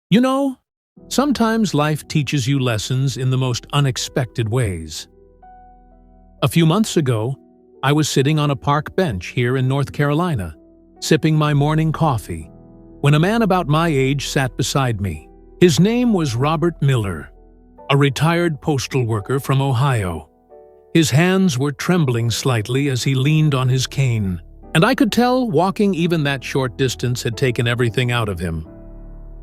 You know, sometimes life teaches you lessons in the most unexpected ways. A few months ago, I was sitting on a park bench here in North Carolina, sipping my morning coffee, when a man about my age sat beside me. His name was Robert Miller, a retired postal worker from Ohio. His hands were trembling slightly as he leaned on his cane, and I could tell walking even that short distance had taken everything out of him.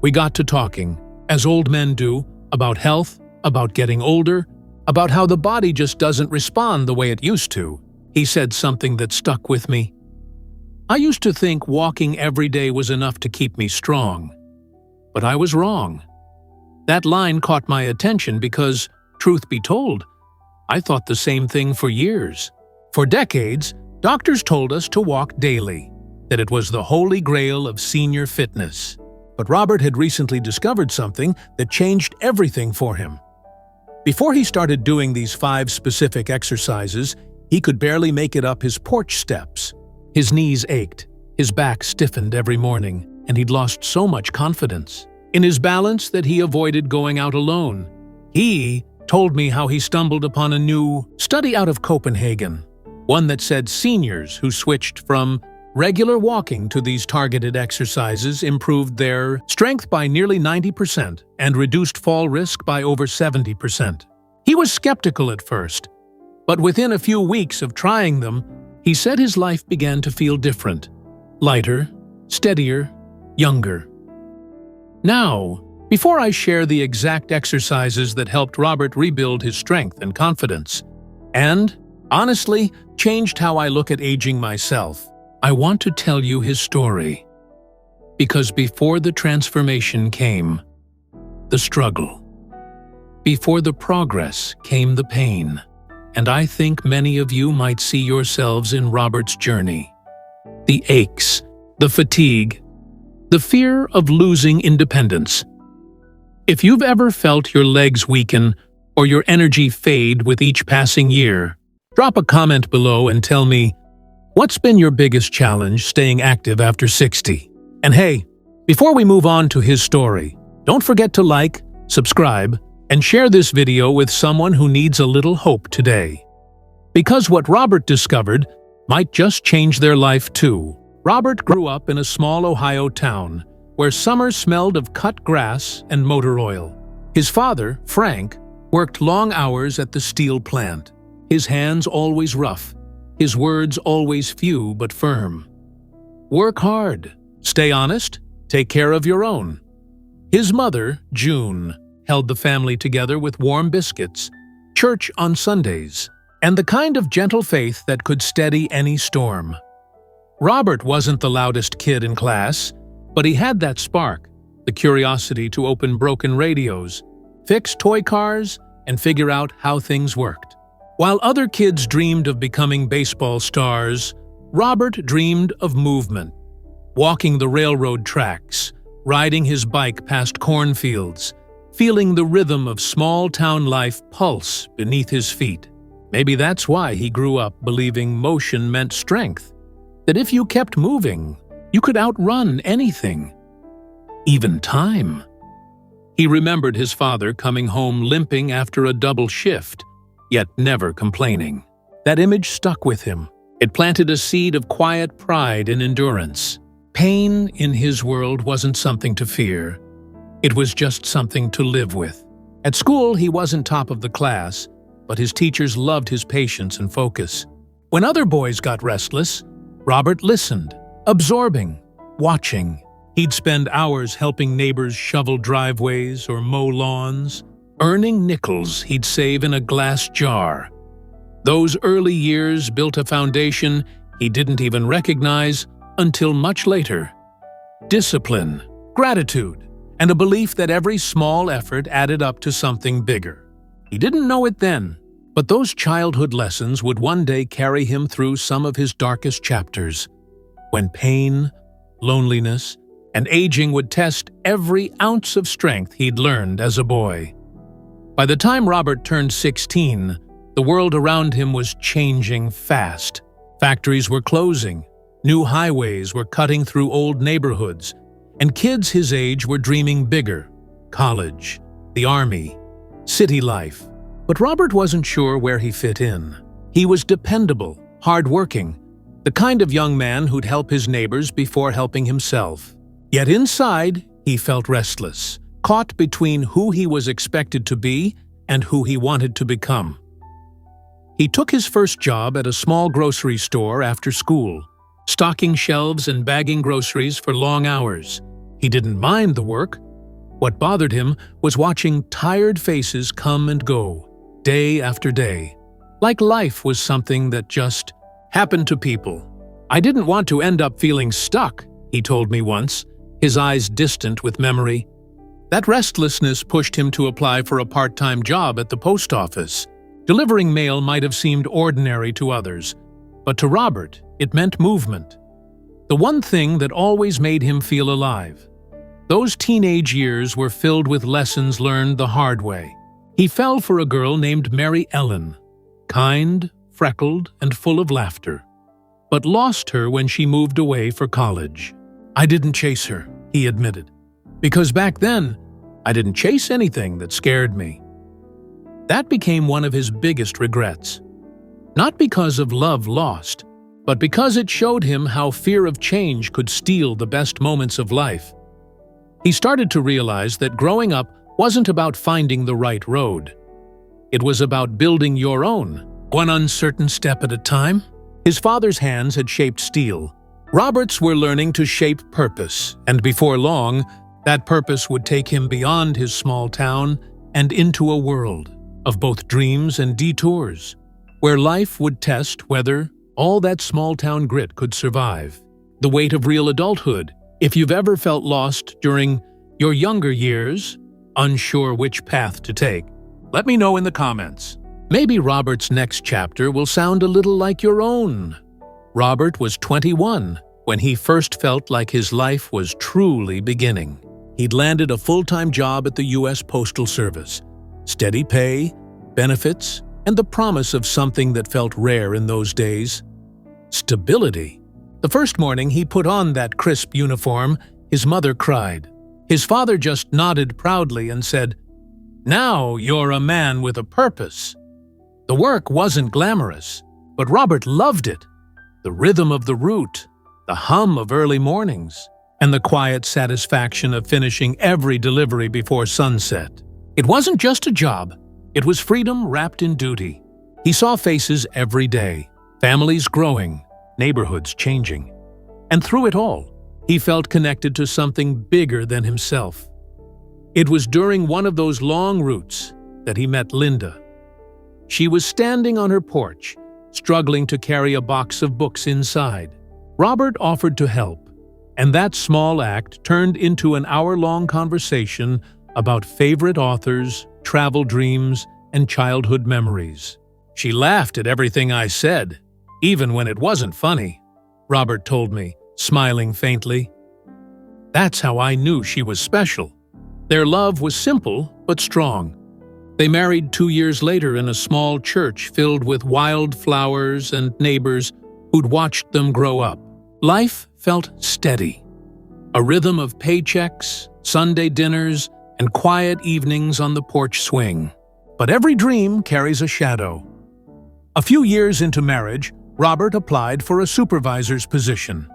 We got to talking, as old men do, about health, about getting older, about how the body just doesn't respond the way it used to. He said something that stuck with me. I used to think walking every day was enough to keep me strong. But I was wrong. That line caught my attention because, truth be told, I thought the same thing for years. For decades, doctors told us to walk daily, that it was the holy grail of senior fitness. But Robert had recently discovered something that changed everything for him. Before he started doing these 5 specific exercises, he could barely make it up his porch steps. His knees ached, his back stiffened every morning, and he'd lost so much confidence in his balance that he avoided going out alone. He told me how he stumbled upon a new study out of Copenhagen, one that said seniors who switched from regular walking to these targeted exercises improved their strength by nearly 90% and reduced fall risk by over 70%. He was skeptical at first, but within a few weeks of trying them, he said his life began to feel different, lighter, steadier, younger. Now, before I share the exact exercises that helped Robert rebuild his strength and confidence, and, honestly, changed how I look at aging myself, I want to tell you his story. Because before the transformation came the struggle. Before the progress came the pain. And I think many of you might see yourselves in Robert's journey. The aches, the fatigue, the fear of losing independence. If you've ever felt your legs weaken or your energy fade with each passing year, drop a comment below and tell me, what's been your biggest challenge staying active after 60? And hey, before we move on to his story, don't forget to like, subscribe, and share this video with someone who needs a little hope today. Because what Robert discovered might just change their life too. Robert grew up in a small Ohio town where summer smelled of cut grass and motor oil. His father, Frank, worked long hours at the steel plant, his hands always rough, his words always few but firm. Work hard, stay honest, take care of your own. His mother, June, held the family together with warm biscuits, church on Sundays, and the kind of gentle faith that could steady any storm. Robert wasn't the loudest kid in class, but he had that spark, the curiosity to open broken radios, fix toy cars, and figure out how things worked. While other kids dreamed of becoming baseball stars, Robert dreamed of movement, walking the railroad tracks, riding his bike past cornfields, feeling the rhythm of small-town life pulse beneath his feet. Maybe that's why he grew up believing motion meant strength, that if you kept moving, you could outrun anything, even time. He remembered his father coming home limping after a double shift, yet never complaining. That image stuck with him. It planted a seed of quiet pride and endurance. Pain in his world wasn't something to fear. It was just something to live with. At school, he wasn't top of the class, but his teachers loved his patience and focus. When other boys got restless, Robert listened, absorbing, watching. He'd spend hours helping neighbors shovel driveways or mow lawns, earning nickels he'd save in a glass jar. Those early years built a foundation he didn't even recognize until much later. Discipline, gratitude, and a belief that every small effort added up to something bigger. He didn't know it then, but those childhood lessons would one day carry him through some of his darkest chapters, when pain, loneliness, and aging would test every ounce of strength he'd learned as a boy. By the time Robert turned 16, the world around him was changing fast. Factories were closing, new highways were cutting through old neighborhoods, and kids his age were dreaming bigger, college, the army, city life. But Robert wasn't sure where he fit in. He was dependable, hardworking, the kind of young man who'd help his neighbors before helping himself. Yet inside, he felt restless, caught between who he was expected to be and who he wanted to become. He took his first job at a small grocery store after school, stocking shelves and bagging groceries for long hours. He didn't mind the work. What bothered him was watching tired faces come and go, day after day, like life was something that just happened to people. "I didn't want to end up feeling stuck," he told me once, his eyes distant with memory. That restlessness pushed him to apply for a part-time job at the post office. Delivering mail might have seemed ordinary to others, but to Robert, it meant movement. The one thing that always made him feel alive. Those teenage years were filled with lessons learned the hard way. He fell for a girl named Mary Ellen, kind, freckled, and full of laughter, but lost her when she moved away for college. "I didn't chase her," he admitted, "because back then, I didn't chase anything that scared me." That became one of his biggest regrets. Not because of love lost, but because it showed him how fear of change could steal the best moments of life. He started to realize that growing up wasn't about finding the right road. It was about building your own, one uncertain step at a time. His father's hands had shaped steel. Robert's were learning to shape purpose, and before long, that purpose would take him beyond his small town and into a world of both dreams and detours, where life would test whether all that small-town grit could survive. The weight of real adulthood. If you've ever felt lost during your younger years, unsure which path to take, let me know in the comments. Maybe Robert's next chapter will sound a little like your own. Robert was 21 when he first felt like his life was truly beginning. He'd landed a full-time job at the U.S. Postal Service. Steady pay, benefits, and the promise of something that felt rare in those days: stability. The first morning he put on that crisp uniform, his mother cried. His father just nodded proudly and said, "Now you're a man with a purpose." The work wasn't glamorous, but Robert loved it. The rhythm of the route, the hum of early mornings, and the quiet satisfaction of finishing every delivery before sunset. It wasn't just a job. It was freedom wrapped in duty. He saw faces every day, families growing, neighborhoods changing. And through it all, he felt connected to something bigger than himself. It was during one of those long routes that he met Linda. She was standing on her porch, struggling to carry a box of books inside. Robert offered to help, and that small act turned into an hour-long conversation about favorite authors, travel dreams, and childhood memories. "She laughed at everything I said, even when it wasn't funny," Robert told me, smiling faintly. That's how I knew she was special. Their love was simple but strong. They married 2 years later in a small church filled with wildflowers and neighbors who'd watched them grow up. Life felt steady. A rhythm of paychecks, Sunday dinners, and quiet evenings on the porch swing. But every dream carries a shadow. A few years into marriage, Robert applied for a supervisor's position.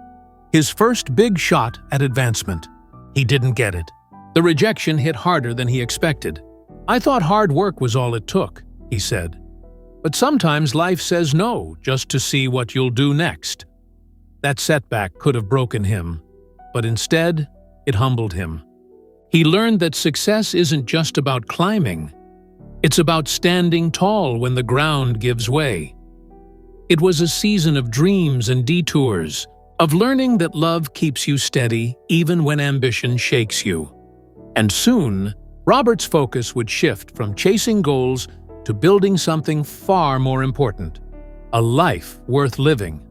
His first big shot at advancement. He didn't get it. The rejection hit harder than he expected. "I thought hard work was all it took," he said. "But sometimes life says no just to see what you'll do next." That setback could have broken him, but instead, it humbled him. He learned that success isn't just about climbing. It's about standing tall when the ground gives way. It was a season of dreams and detours, of learning that love keeps you steady even when ambition shakes you. And soon, Robert's focus would shift from chasing goals to building something far more important: a life worth living.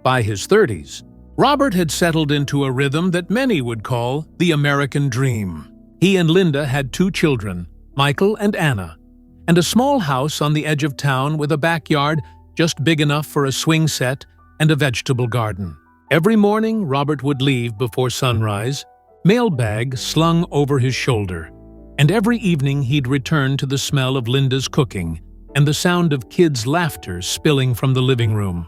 By his 30s, Robert had settled into a rhythm that many would call the American dream. He and Linda had 2 children, Michael and Anna, and a small house on the edge of town with a backyard just big enough for a swing set and a vegetable garden. Every morning, Robert would leave before sunrise, mailbag slung over his shoulder, and every evening he'd return to the smell of Linda's cooking and the sound of kids' laughter spilling from the living room.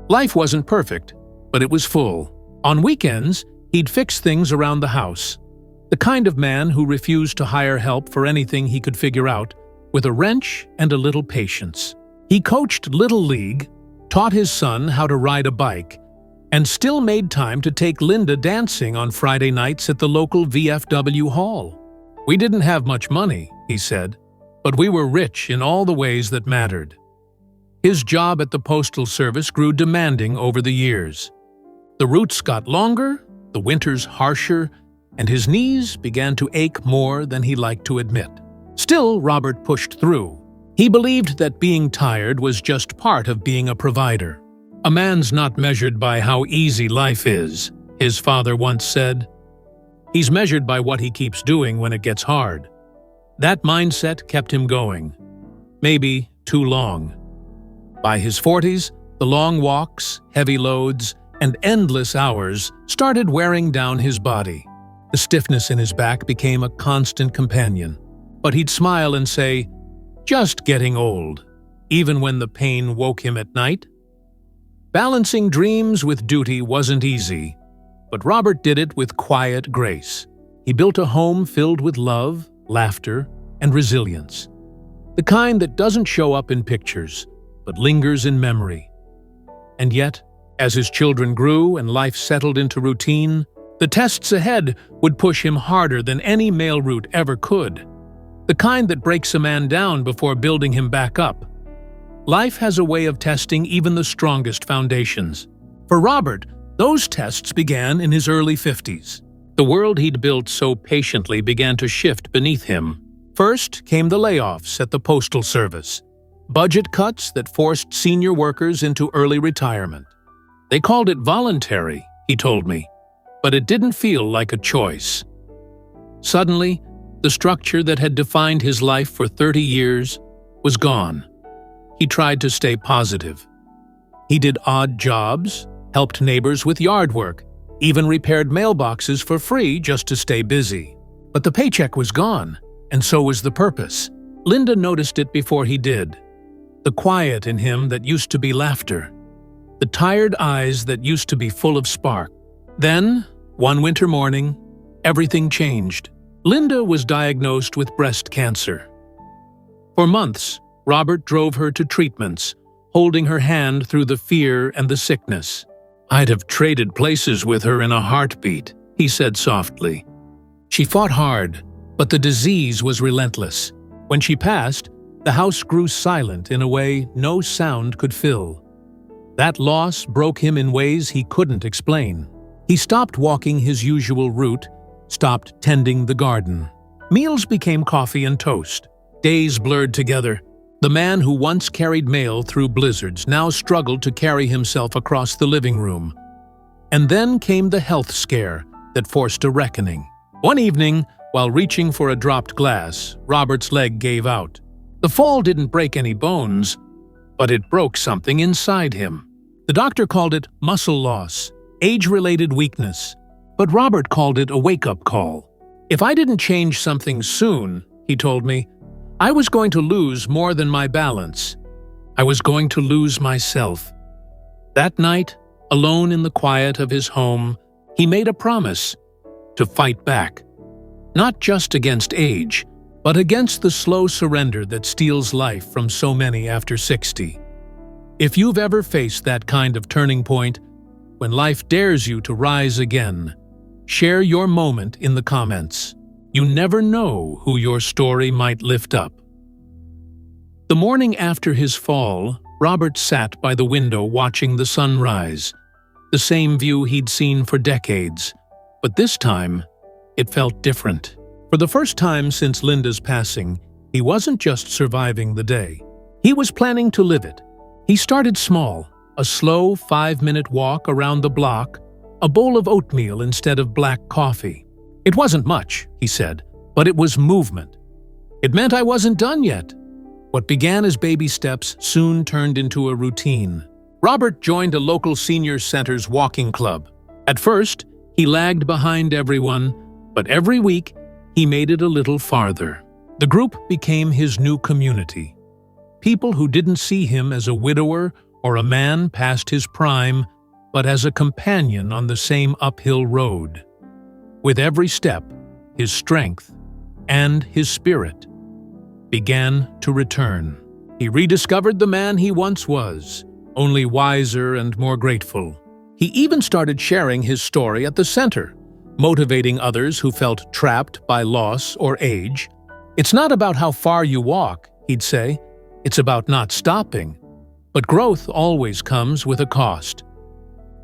Life wasn't perfect, but it was full. On weekends, he'd fix things around the house, the kind of man who refused to hire help for anything he could figure out, with a wrench and a little patience. He coached Little League, taught his son how to ride a bike, and still made time to take Linda dancing on Friday nights at the local VFW hall. "We didn't have much money," he said, "but we were rich in all the ways that mattered." His job at the Postal Service grew demanding over the years. The routes got longer, the winters harsher, and his knees began to ache more than he liked to admit. Still, Robert pushed through. He believed that being tired was just part of being a provider. "A man's not measured by how easy life is," his father once said. "He's measured by what he keeps doing when it gets hard." That mindset kept him going. Maybe too long. By his 40s, the long walks, heavy loads, and endless hours started wearing down his body. The stiffness in his back became a constant companion. But he'd smile and say, "Just getting old," even when the pain woke him at night. Balancing dreams with duty wasn't easy, but Robert did it with quiet grace. He built a home filled with love, laughter, and resilience. The kind that doesn't show up in pictures, but lingers in memory. And yet, as his children grew and life settled into routine, the tests ahead would push him harder than any mail route ever could. The kind that breaks a man down before building him back up. Life has a way of testing even the strongest foundations. For Robert, those tests began in his early 50s. The world he'd built so patiently began to shift beneath him. First came the layoffs at the Postal Service. Budget cuts that forced senior workers into early retirement. They called it voluntary, he told me, but it didn't feel like a choice. Suddenly, the structure that had defined his life for 30 years was gone. He tried to stay positive. He did odd jobs, helped neighbors with yard work, even repaired mailboxes for free just to stay busy. But the paycheck was gone, and so was the purpose. Linda noticed it before he did. The quiet in him that used to be laughter. The tired eyes that used to be full of spark. Then, one winter morning, everything changed. Linda was diagnosed with breast cancer. For months, Robert drove her to treatments, holding her hand through the fear and the sickness. "I'd have traded places with her in a heartbeat," he said softly. She fought hard, but the disease was relentless. When she passed, the house grew silent in a way no sound could fill. That loss broke him in ways he couldn't explain. He stopped walking his usual route, stopped tending the garden. Meals became coffee and toast. Days blurred together. The man who once carried mail through blizzards now struggled to carry himself across the living room. And then came the health scare that forced a reckoning. One evening, while reaching for a dropped glass, Robert's leg gave out. The fall didn't break any bones, but it broke something inside him. The doctor called it muscle loss, age-related weakness, but Robert called it a wake-up call. "If I didn't change something soon," he told me, "I was going to lose more than my balance. I was going to lose myself." That night, alone in the quiet of his home, he made a promise to fight back. Not just against age, but against the slow surrender that steals life from so many after 60. If you've ever faced that kind of turning point, when life dares you to rise again, share your moment in the comments. You never know who your story might lift up. The morning after his fall, Robert sat by the window watching the sunrise, the same view he'd seen for decades, but this time, it felt different. For the first time since Linda's passing, he wasn't just surviving the day. He was planning to live it. He started small, a slow 5-minute walk around the block, a bowl of oatmeal instead of black coffee. It wasn't much, he said, but it was movement. It meant I wasn't done yet. What began as baby steps soon turned into a routine. Robert joined a local senior center's walking club. At first, He lagged behind everyone, but every week he made it a little farther. The group became his new community. People who didn't see him as a widower or a man past his prime, but as a companion on the same uphill road. With every step, his strength and his spirit began to return. He rediscovered the man he once was, only wiser and more grateful. He even started sharing his story at the center, motivating others who felt trapped by loss or age. "It's not about how far you walk," he'd say. "It's about not stopping." But growth always comes with a cost.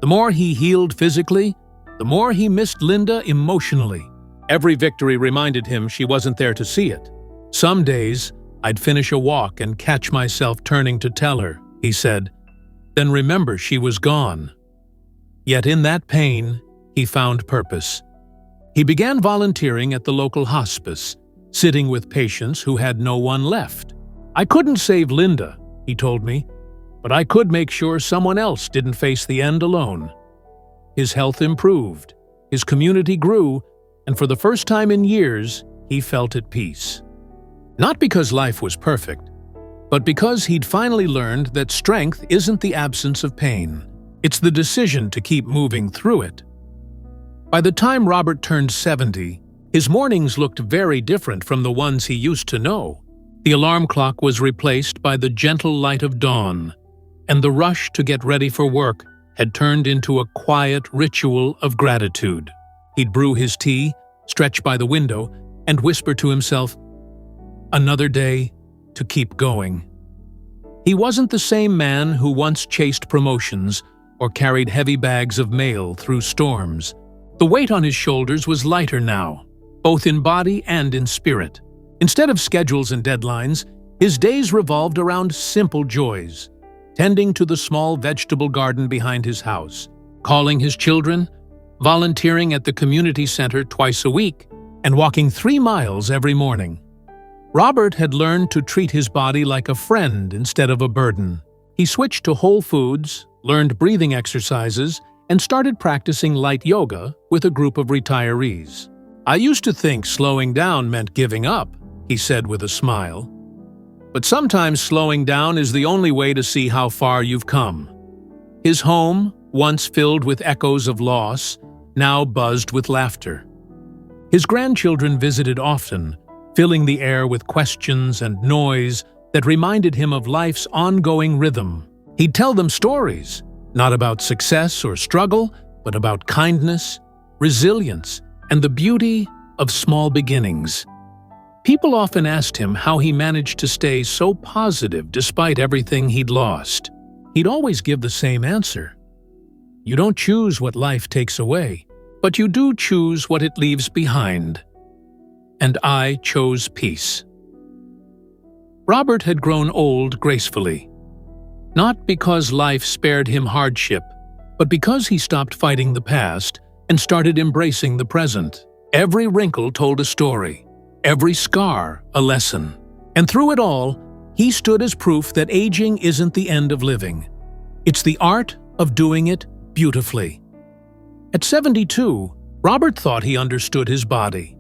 The more he healed physically, the more he missed Linda emotionally. Every victory reminded him she wasn't there to see it. "Some days, I'd finish a walk and catch myself turning to tell her," he said, "then remember she was gone." Yet in that pain, he found purpose. He began volunteering at the local hospice, sitting with patients who had no one left. "I couldn't save Linda," he told me, "but I could make sure someone else didn't face the end alone." His health improved, his community grew, and for the first time in years, he felt at peace. Not because life was perfect, but because he'd finally learned that strength isn't the absence of pain. It's the decision to keep moving through it. By the time Robert turned 70, his mornings looked very different from the ones he used to know. The alarm clock was replaced by the gentle light of dawn, and the rush to get ready for work had turned into a quiet ritual of gratitude. He'd brew his tea, stretch by the window, and whisper to himself, "Another day to keep going." He wasn't the same man who once chased promotions or carried heavy bags of mail through storms. The weight on his shoulders was lighter now, both in body and in spirit. Instead of schedules and deadlines, his days revolved around simple joys, tending to the small vegetable garden behind his house, calling his children, volunteering at the community center twice a week, and walking 3 miles every morning. Robert had learned to treat his body like a friend instead of a burden. He switched to whole foods, learned breathing exercises, and started practicing light yoga with a group of retirees. "I used to think slowing down meant giving up," he said with a smile. "But sometimes slowing down is the only way to see how far you've come." His home, once filled with echoes of loss, now buzzed with laughter. His grandchildren visited often, filling the air with questions and noise that reminded him of life's ongoing rhythm. He'd tell them stories, not about success or struggle, but about kindness, resilience, and the beauty of small beginnings. People often asked him how he managed to stay so positive despite everything he'd lost. He'd always give the same answer. "You don't choose what life takes away, but you do choose what it leaves behind. And I chose peace." Robert had grown old gracefully. Not because life spared him hardship, but because he stopped fighting the past and started embracing the present. Every wrinkle told a story, every scar a lesson. And through it all, he stood as proof that aging isn't the end of living. It's the art of doing it beautifully. At 72, Robert thought he understood his body,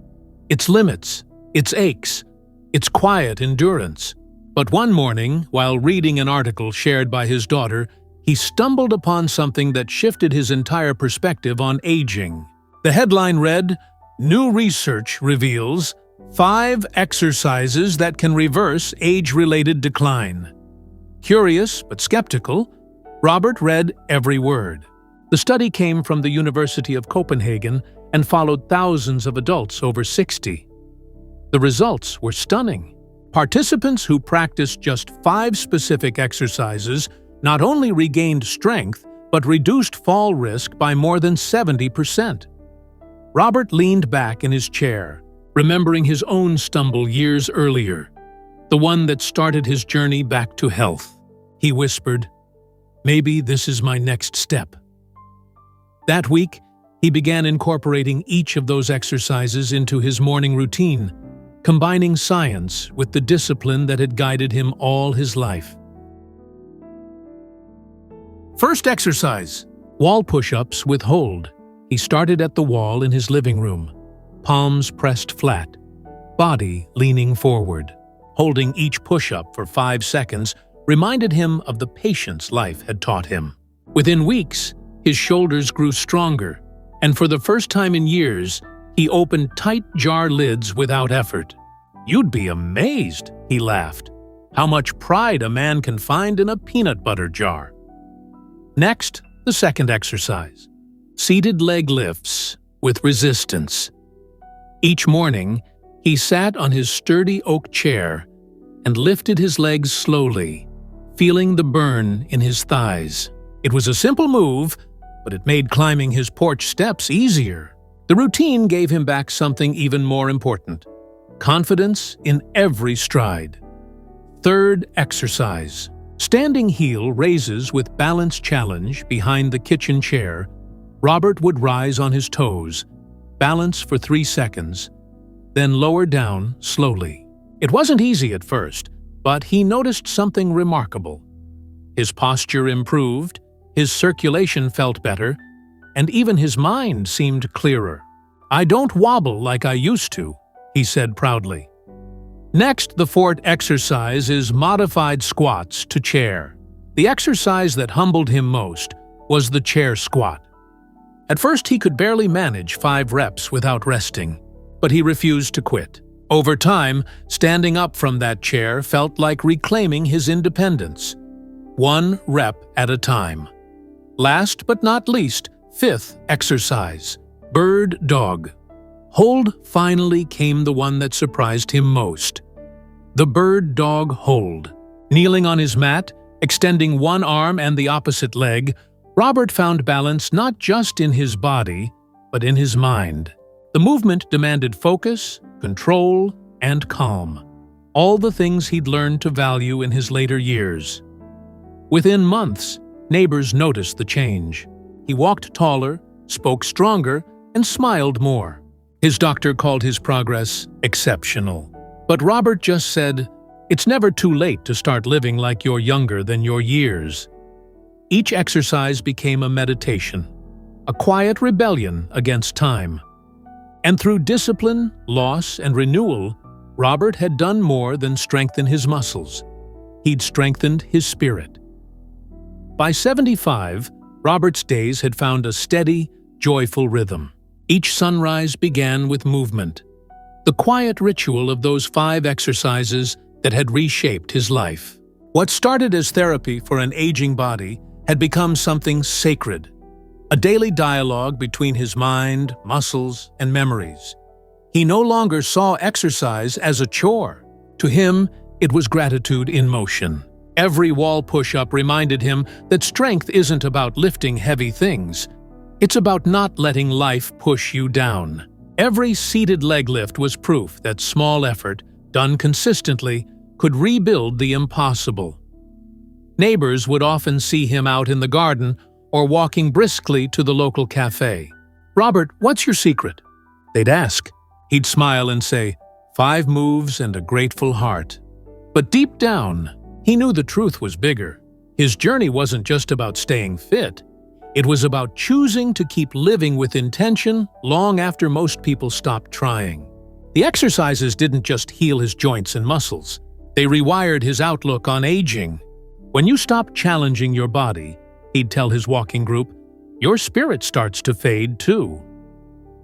its limits, its aches, its quiet endurance. But one morning, while reading an article shared by his daughter, he stumbled upon something that shifted his entire perspective on aging. The headline read, "New research reveals 5 exercises that can reverse age-related decline." Curious but skeptical, Robert read every word. The study came from the University of Copenhagen and followed thousands of adults over 60. The results were stunning. Participants who practiced just 5 specific exercises not only regained strength, but reduced fall risk by more than 70%. Robert leaned back in his chair, remembering his own stumble years earlier, the one that started his journey back to health. He whispered, "Maybe this is my next step." That week, he began incorporating each of those exercises into his morning routine, combining science with the discipline that had guided him all his life. First exercise, wall push-ups with hold. He started at the wall in his living room, palms pressed flat, body leaning forward. Holding each push-up for 5 seconds reminded him of the patience life had taught him. Within weeks, his shoulders grew stronger, and for the first time in years, he opened tight jar lids without effort. "You'd be amazed," he laughed, "how much pride a man can find in a peanut butter jar." Next, the second exercise, seated leg lifts with resistance. Each morning, he sat on his sturdy oak chair and lifted his legs slowly, feeling the burn in his thighs. It was a simple move, but it made climbing his porch steps easier. The routine gave him back something even more important: confidence in every stride. Third exercise, standing heel raises with balance challenge behind the kitchen chair. Robert would rise on his toes, balance for 3 seconds, then lower down slowly. It wasn't easy at first, but he noticed something remarkable. His posture improved, his circulation felt better, and even his mind seemed clearer. "I don't wobble like I used to," he said proudly. Next, the fourth exercise is modified squats to chair. The exercise that humbled him most was the chair squat. At first, he could barely manage 5 reps without resting, but he refused to quit. Over time, standing up from that chair felt like reclaiming his independence. 1 rep at a time. Last but not least, fifth exercise, bird dog. Hold finally came the one that surprised him most. The bird dog hold. Kneeling on his mat, extending one arm and the opposite leg, Robert found balance not just in his body, but in his mind. The movement demanded focus, control, and calm. All the things he'd learned to value in his later years. Within months, neighbors noticed the change. He walked taller, spoke stronger, and smiled more. His doctor called his progress exceptional. But Robert just said, "It's never too late to start living like you're younger than your years." Each exercise became a meditation, a quiet rebellion against time. And through discipline, loss, and renewal, Robert had done more than strengthen his muscles. He'd strengthened his spirit. By 75, Robert's days had found a steady, joyful rhythm. Each sunrise began with movement, the quiet ritual of those 5 exercises that had reshaped his life. What started as therapy for an aging body had become something sacred, a daily dialogue between his mind, muscles, and memories. He no longer saw exercise as a chore. To him, it was gratitude in motion. Every wall push-up reminded him that strength isn't about lifting heavy things. It's about not letting life push you down. Every seated leg lift was proof that small effort, done consistently, could rebuild the impossible. Neighbors would often see him out in the garden or walking briskly to the local cafe. "Robert, what's your secret?" They'd ask. He'd smile and say, 5 moves and a grateful heart. But deep down, he knew the truth was bigger. His journey wasn't just about staying fit. It was about choosing to keep living with intention long after most people stopped trying. The exercises didn't just heal his joints and muscles. They rewired his outlook on aging. When you stop challenging your body, he'd tell his walking group, your spirit starts to fade too.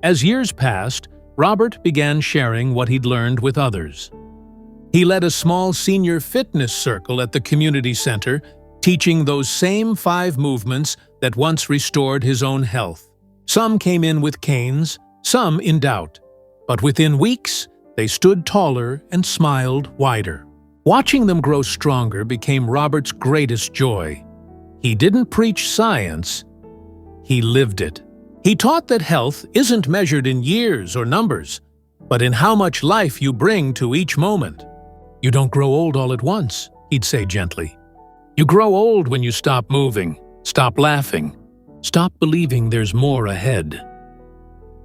As years passed, Robert began sharing what he'd learned with others. He led a small senior fitness circle at the community center, teaching those same 5 movements that once restored his own health. Some came in with canes, some in doubt. But within weeks, they stood taller and smiled wider. Watching them grow stronger became Robert's greatest joy. He didn't preach science, he lived it. He taught that health isn't measured in years or numbers, but in how much life you bring to each moment. You don't grow old all at once, he'd say gently. You grow old when you stop moving, stop laughing, stop believing there's more ahead.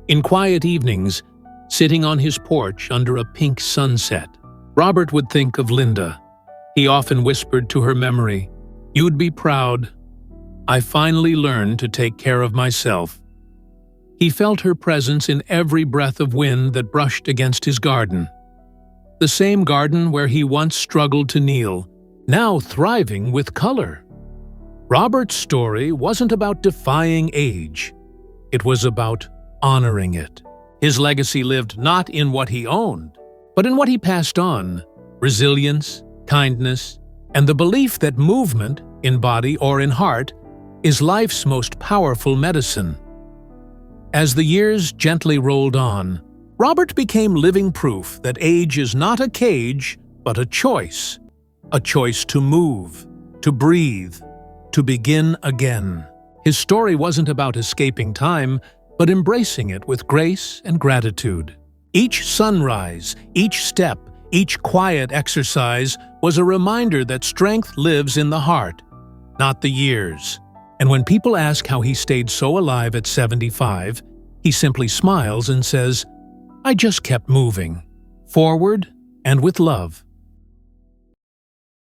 In quiet evenings, sitting on his porch under a pink sunset, Robert would think of Linda. He often whispered to her memory, "You'd be proud. I finally learned to take care of myself." He felt her presence in every breath of wind that brushed against his garden. The same garden where he once struggled to kneel, now thriving with color. Robert's story wasn't about defying age. It was about honoring it. His legacy lived not in what he owned, but in what he passed on: resilience, kindness, and the belief that movement, in body or in heart, is life's most powerful medicine. As the years gently rolled on, Robert became living proof that age is not a cage, but a choice to move, to breathe, to begin again. His story wasn't about escaping time, but embracing it with grace and gratitude. Each sunrise, each step, each quiet exercise was a reminder that strength lives in the heart, not the years. And when people ask how he stayed so alive at 75, he simply smiles and says, "I just kept moving, forward and with love."